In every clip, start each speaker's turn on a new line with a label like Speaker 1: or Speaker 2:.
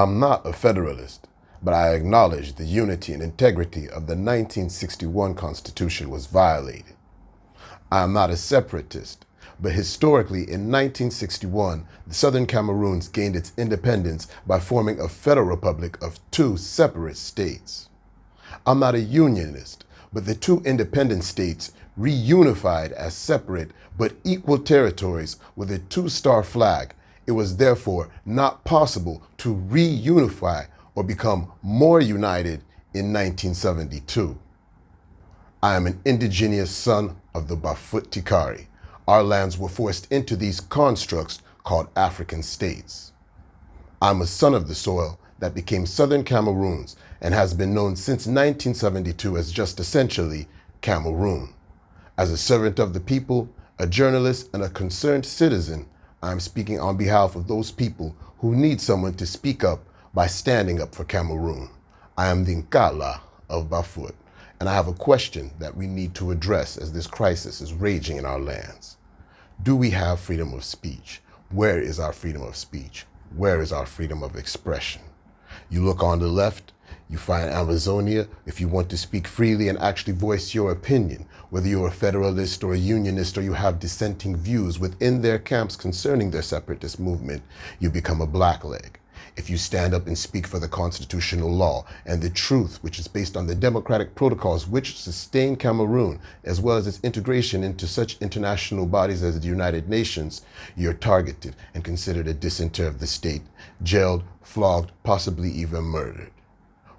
Speaker 1: I'm not a Federalist, but I acknowledge the unity and integrity of the 1961 Constitution was violated. I am not a separatist, but historically in 1961, the Southern Cameroons gained its independence by forming a federal republic of two separate states. I'm not a unionist, but the two independent states reunified as separate but equal territories with a two-star flag. It was therefore not possible to reunify or become more united in 1972. I am an indigenous son of the Bafut Tikari. Our lands were forced into these constructs called African states. I'm a son of the soil that became Southern Cameroons and has been known since 1972 as just essentially Cameroon. As a servant of the people, a journalist, and a concerned citizen, I'm speaking on behalf of those people who need someone to speak up by standing up for Cameroon. I am the Nkala of Bafut, and I have a question that we need to address as this crisis is raging in our lands. Do we have freedom of speech? Where is our freedom of speech? Where is our freedom of expression? You look on the left, you find Amazonia. If you want to speak freely and actually voice your opinion, whether you're a Federalist or a Unionist or you have dissenting views within their camps concerning their separatist movement, you become a blackleg. If you stand up and speak for the constitutional law and the truth, which is based on the democratic protocols which sustain Cameroon, as well as its integration into such international bodies as the United Nations, you're targeted and considered a dissenter of the state, jailed, flogged, possibly even murdered.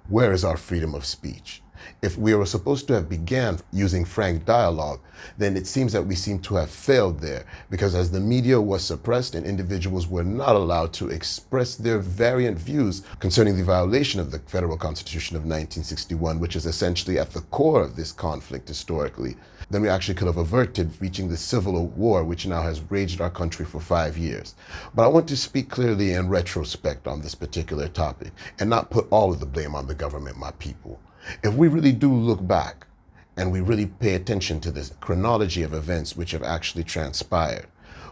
Speaker 1: Where is our freedom of speech? If we were supposed to have began using frank dialogue, then it seems that we seem to have failed there, because as the media was suppressed and individuals were not allowed to express their variant views concerning the violation of the Federal Constitution of 1961, which is essentially at the core of this conflict historically, then we actually could have averted reaching the civil war which now has raged our country for 5 years. But I want to speak clearly in retrospect on this particular topic and not put all of the blame on the government, my people. If we really do look back and we really pay attention to this chronology of events which have actually transpired,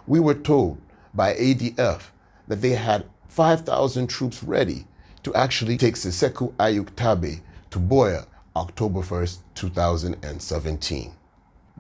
Speaker 1: we were told by ADF that they had 5,000 troops ready to actually take Seseku Ayuk Tabe to Boya October 1st, 2017.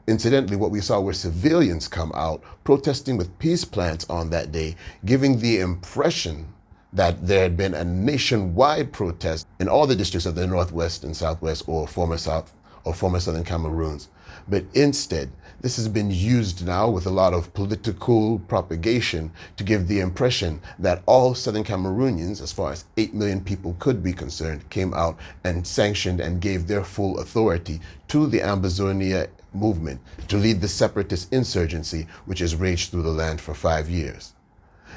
Speaker 1: Incidentally, what we saw were civilians come out protesting with peace plants on that day, giving the impression that there had been a nationwide protest in all the districts of the Northwest and Southwest or former South or former Southern Cameroons. But instead, this has been used now with a lot of political propagation to give the impression that all Southern Cameroonians, as far as 8 million people could be concerned, came out and sanctioned and gave their full authority to the Ambazonia movement to lead the separatist insurgency which has raged through the land for 5 years.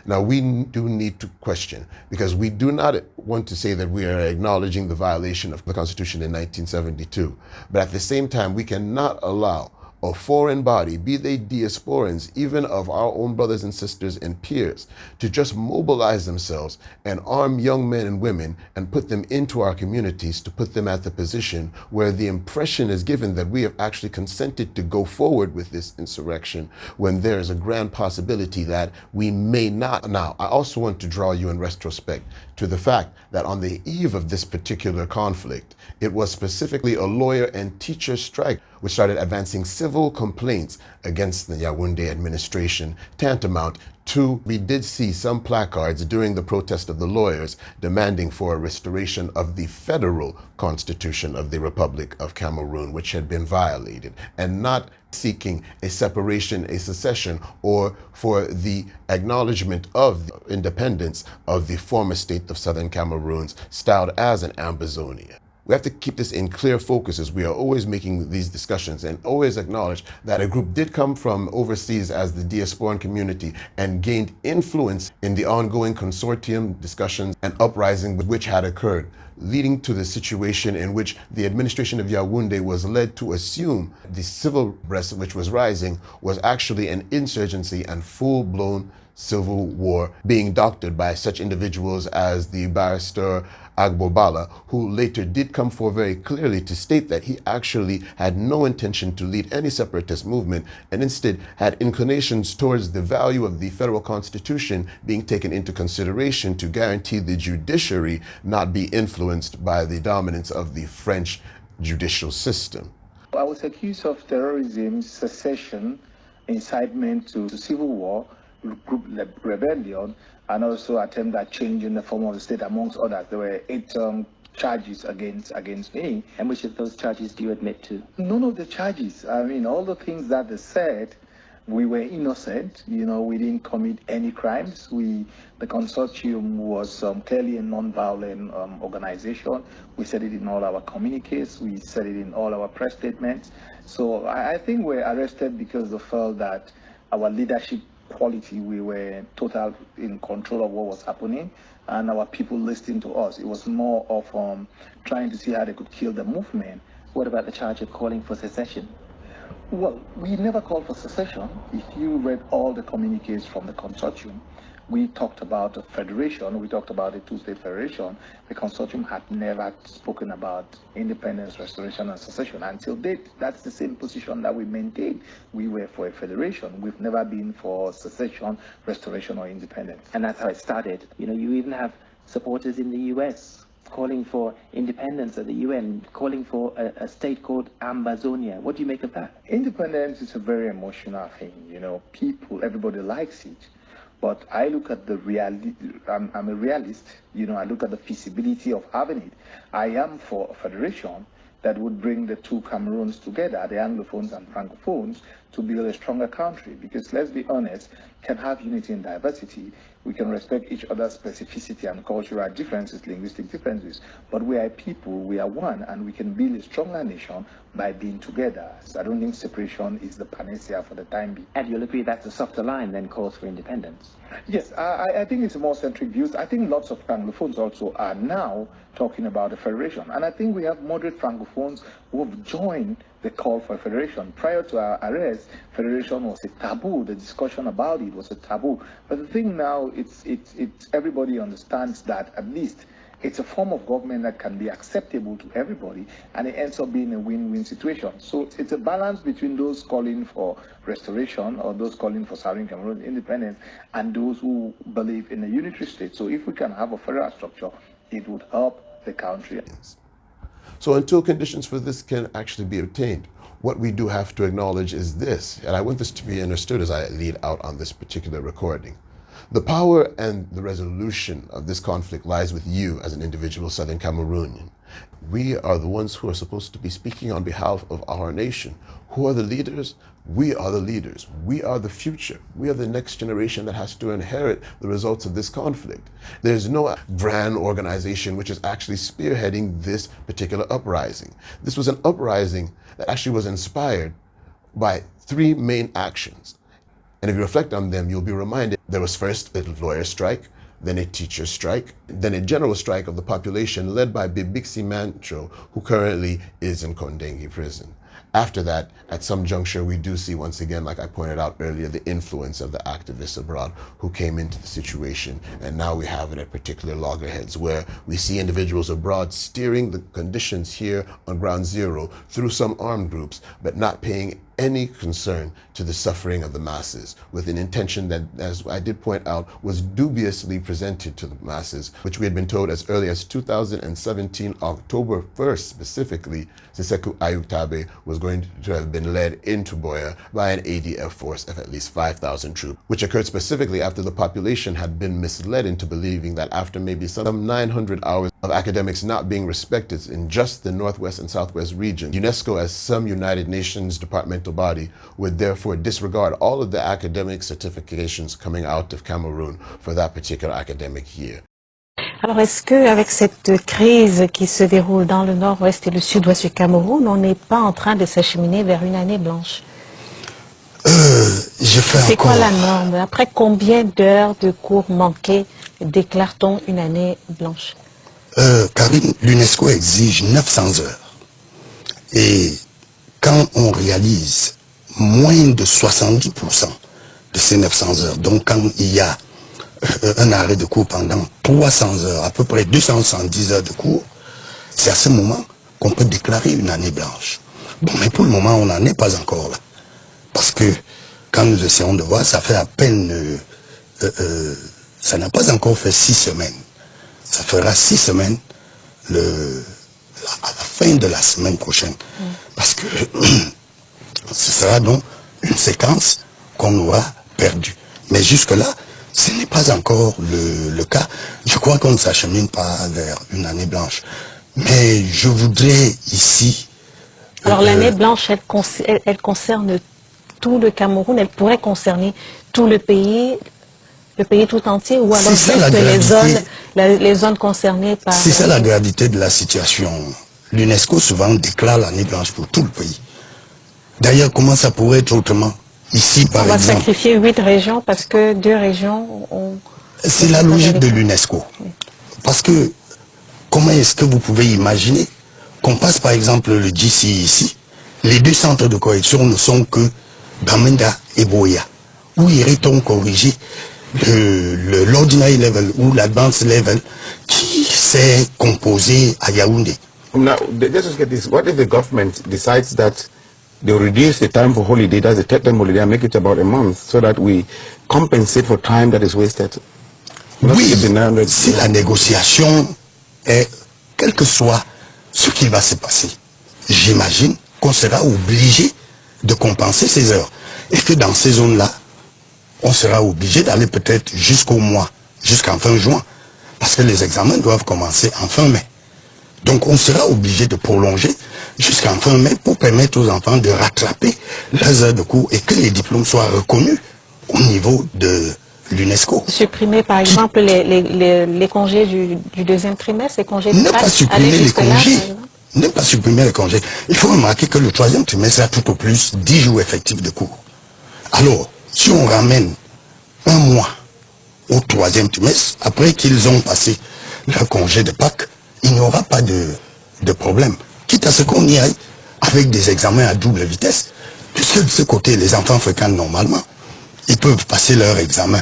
Speaker 1: Now, we do need to question, because we do not want to say that we are acknowledging the violation of the Constitution in 1972, but at the same time, we cannot allow a foreign body, be they diasporans, even of our own brothers and sisters and peers, to just mobilize themselves and arm young men and women and put them into our communities to put them at the position where the impression is given that we have actually consented to go forward with this insurrection when there is a grand possibility that we may not. Now, I also want to draw you in retrospect to the fact that on the eve of this particular conflict, it was specifically a lawyer and teacher strike which started advancing civil complaints against the Yaoundé administration, tantamount to, we did see some placards during the protest of the lawyers demanding for a restoration of the federal constitution of the Republic of Cameroon, which had been violated, and not seeking a separation, a secession, or for the acknowledgement of the independence of the former state of Southern Cameroons, styled as an Ambazonia. We have to keep this in clear focus as we are always making these discussions, and always acknowledge that a group did come from overseas as the diasporan community and gained influence in the ongoing consortium discussions and uprising which had occurred leading to the situation in which the administration of Yaoundé was led to assume the civil unrest which was rising was actually an insurgency and full-blown civil war being doctored by such individuals as the barrister Agbobala, who later did come forward very clearly to state that he actually had no intention to lead any separatist movement and instead had inclinations towards the value of the federal constitution being taken into consideration to guarantee the judiciary not be influenced by the dominance of the French judicial system.
Speaker 2: I was accused of terrorism, secession, incitement to civil war, group rebellion, and also attempt at changing the form of the state, amongst others. There were 8 charges against me.
Speaker 3: And which of those charges do you admit to?
Speaker 2: None of the charges. I mean, all the things that they said, we were innocent. You know, we didn't commit any crimes. The consortium was clearly a non-violent organization. We said it in all our communiques. We said it in all our press statements. So I think we're arrested because they felt that our leadership quality, we were total in control of what was happening, and our people listened to us. It was more of trying to see how they could kill the movement.
Speaker 3: What about the charge of calling for secession?
Speaker 2: Well, we never called for secession. If you read all the communiques from the consortium, we talked about a federation, we talked about a 2-state federation. The consortium had never spoken about independence, restoration, and secession. Until date, that's the same position that we maintained. We were for a federation. We've never been for secession, restoration, or independence.
Speaker 3: And that's how it started. You know, you even have supporters in the US calling for independence at the UN, calling for a state called Ambazonia. What do you make of that?
Speaker 2: Independence is a very emotional thing. You know, everybody likes it. But I look at the reality. I'm a realist. You know, I look at the feasibility of having it. I am for a federation that would bring the 2 Cameroons together, the Anglophones and Francophones, to build a stronger country. Because let's be honest, can have unity and diversity. We can respect each other's specificity and cultural differences, linguistic differences. But we are a people, we are one, and we can build a stronger nation by being together. So I don't think separation is the panacea for the time being.
Speaker 3: And you'll agree that's a softer line than calls for independence?
Speaker 2: Yes, I think it's more centric views. I think lots of Francophones also are now talking about a federation. And I think we have moderate Francophones who have joined the call for a federation. Prior to our arrest, federation was a taboo. The discussion about it was a taboo. But the thing now, it's everybody understands that at least it's a form of government that can be acceptable to everybody, and it ends up being a win-win situation. So it's a balance between those calling for restoration or those calling for Southern Cameroon independence and those who believe in a unitary state. So if we can have a federal structure, it would help the country.
Speaker 1: So until conditions for this can actually be obtained, what we do have to acknowledge is this, and I want this to be understood as I lead out on this particular recording. The power and the resolution of this conflict lies with you as an individual Southern Cameroonian. We are the ones who are supposed to be speaking on behalf of our nation. Who are the leaders? We are the leaders. We are the future. We are the next generation that has to inherit the results of this conflict. There's no grand organization which is actually spearheading this particular uprising. This was an uprising that actually was inspired by 3 main actions. And if you reflect on them, you'll be reminded there was first a lawyer strike, then a teacher strike, then a general strike of the population led by Bibixi Mancho, who currently is in Kondengi prison. After that, at some juncture, we do see, once again, like I pointed out earlier, the influence of the activists abroad who came into the situation. And now we have it at particular loggerheads where we see individuals abroad steering the conditions here on ground zero through some armed groups, but not paying any concern to the suffering of the masses, with an intention that, as I did point out, was dubiously presented to the masses, which we had been told as early as 2017, October 1st specifically, Seseku Ayutabe was going to have been led into Boya by an ADF force of at least 5,000 troops, which occurred specifically after the population had been misled into believing that after maybe some 900 hours of academics not being respected in just the Northwest and Southwest region, UNESCO, as some United Nations departmental body, would therefore disregard all of the academic certifications coming out of Cameroon for that particular academic year.
Speaker 4: Alors, est-ce qu'avec cette crise qui se déroule dans le nord-ouest et le sud-ouest du Cameroun, on n'est pas en train de s'acheminer vers une année blanche? C'est quoi la norme? Après combien d'heures de cours manqués déclare-t-on une année blanche?
Speaker 5: Karine, l'UNESCO exige 900 heures. Et quand on réalise moins de 70% de ces 900 heures, donc quand il y a un arrêt de cours pendant 300 heures, à peu près 270 heures de cours, c'est à ce moment qu'on peut déclarer une année blanche. Bon, mais pour le moment, on n'en est pas encore là. Parce que quand nous essayons de voir, ça fait à peine... ça n'a pas encore fait 6 semaines. Ça fera 6 semaines à la fin de la semaine prochaine. Parce que ce sera donc une séquence qu'on aura perdue. Mais jusque-là, ce n'est pas encore le cas. Je crois qu'on ne s'achemine pas vers une année blanche. Mais je voudrais ici...
Speaker 4: Alors l'année blanche, elle concerne tout le Cameroun, elle pourrait concerner tout le pays tout entier, ou alors juste les zones concernées par...
Speaker 5: C'est ça la gravité de la situation. L'UNESCO souvent déclare l'année blanche pour tout le pays. D'ailleurs, comment ça pourrait être autrement? Ici, par exemple...
Speaker 4: On va sacrifier 8 régions parce que 2 régions ont...
Speaker 5: C'est la logique de l'UNESCO. Parce que, comment est-ce que vous pouvez imaginer qu'on passe par exemple le GC ici, les 2 centres de correction ne sont que Bamenda et Boya. Où irait-on corriger l'ordinary level ou l'advanced level qui s'est composé à Yaoundé?
Speaker 6: Now, just get this. What if the government decides that they'll reduce the time for holiday, that's the 10th holiday, and make it about a month, so that we compensate for time that is wasted?
Speaker 5: Oui, si la négociation est, quel que soit ce qui va se passer, j'imagine qu'on sera obligé de compenser ces heures. Et que dans ces zones-là, on sera obligé d'aller peut-être jusqu'en fin juin. Parce que les examens doivent commencer en fin mai. Donc on sera obligé de prolonger jusqu'en fin mai pour permettre aux enfants de rattraper leurs heures de cours et que les diplômes soient reconnus au niveau de l'UNESCO.
Speaker 4: Supprimer par exemple les congés du deuxième trimestre, les congés de
Speaker 5: ne pas supprimer les congés. Ne pas supprimer les congés. Il faut remarquer que le 3e trimestre a tout au plus 10 jours effectifs de cours. Alors, si on ramène un mois au 3e trimestre, après qu'ils ont passé leur congé de Pâques, il n'y aura pas de problème. Quitte à ce qu'on y aille avec des examens à double vitesse, puisque de ce côté, les enfants fréquentent normalement, ils peuvent passer leur examen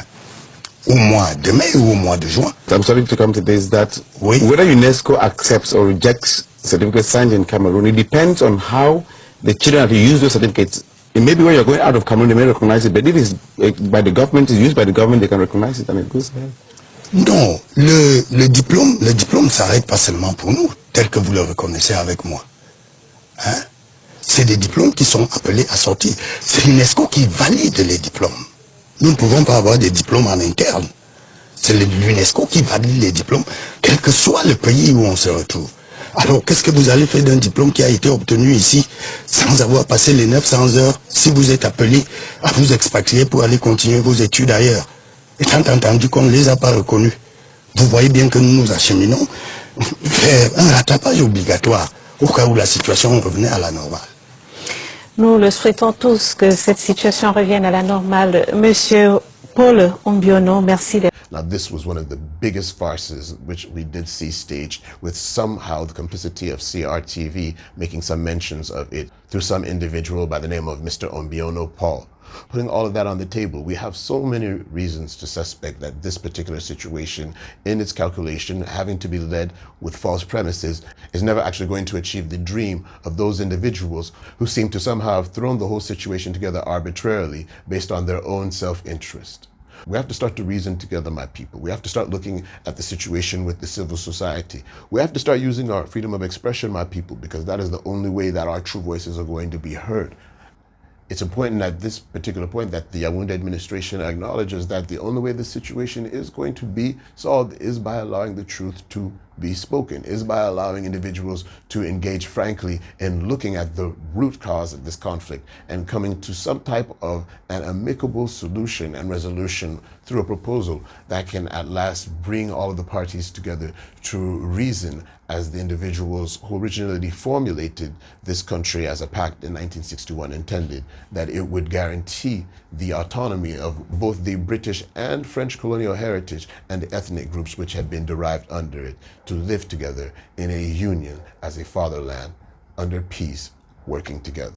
Speaker 5: au mois de mai ou au mois de juin.
Speaker 6: I'm sorry to come to this, that whether UNESCO accepts or rejects certificates signed in Cameroon, it depends on how the children have to use those certificates. It may be when you're going out of Cameroon, they may recognize it, but if it's by the government, it's used by the government, they can recognize it and it goes there.
Speaker 5: Non, le diplôme s'arrête pas seulement pour nous, tel que vous le reconnaissez avec moi. Hein? C'est des diplômes qui sont appelés à sortir. C'est l'UNESCO qui valide les diplômes. Nous ne pouvons pas avoir des diplômes en interne. C'est l'UNESCO qui valide les diplômes, quel que soit le pays où on se retrouve. Alors, qu'est-ce que vous allez faire d'un diplôme qui a été obtenu ici, sans avoir passé les 900 heures, si vous êtes appelé à vous expatrier pour aller continuer vos études ailleurs, étant entendu qu'on ne les a pas reconnus? Vous voyez bien que nous nous acheminons vers un rattrapage obligatoire, au cas où la situation revenait à la normale.
Speaker 4: Nous le souhaitons tous que cette situation revienne à la normale. Monsieur Paul Ombiono, merci.
Speaker 1: Now, this was one of the biggest farces which we did see staged, with somehow the complicity of CRTV making some mentions of it through some individual by the name of Mr. Ombiono Paul. Putting all of that on the table, we have so many reasons to suspect that this particular situation, in its calculation, having to be led with false premises, is never actually going to achieve the dream of those individuals who seem to somehow have thrown the whole situation together arbitrarily based on their own self-interest. We have to start to reason together, my people. We have to start looking at the situation with the civil society. We have to start using our freedom of expression, my people, because that is the only way that our true voices are going to be heard. It's important at this particular point that the Yaoundé administration acknowledges that the only way the situation is going to be solved is by allowing the truth to be spoken, is by allowing individuals to engage frankly in looking at the root cause of this conflict and coming to some type of an amicable solution and resolution through a proposal that can at last bring all of the parties together to reason as the individuals who originally formulated this country as a pact in 1961 intended, that it would guarantee the autonomy of both the British and French colonial heritage and the ethnic groups which had been derived under it. to live together in a union as a fatherland under peace, working together.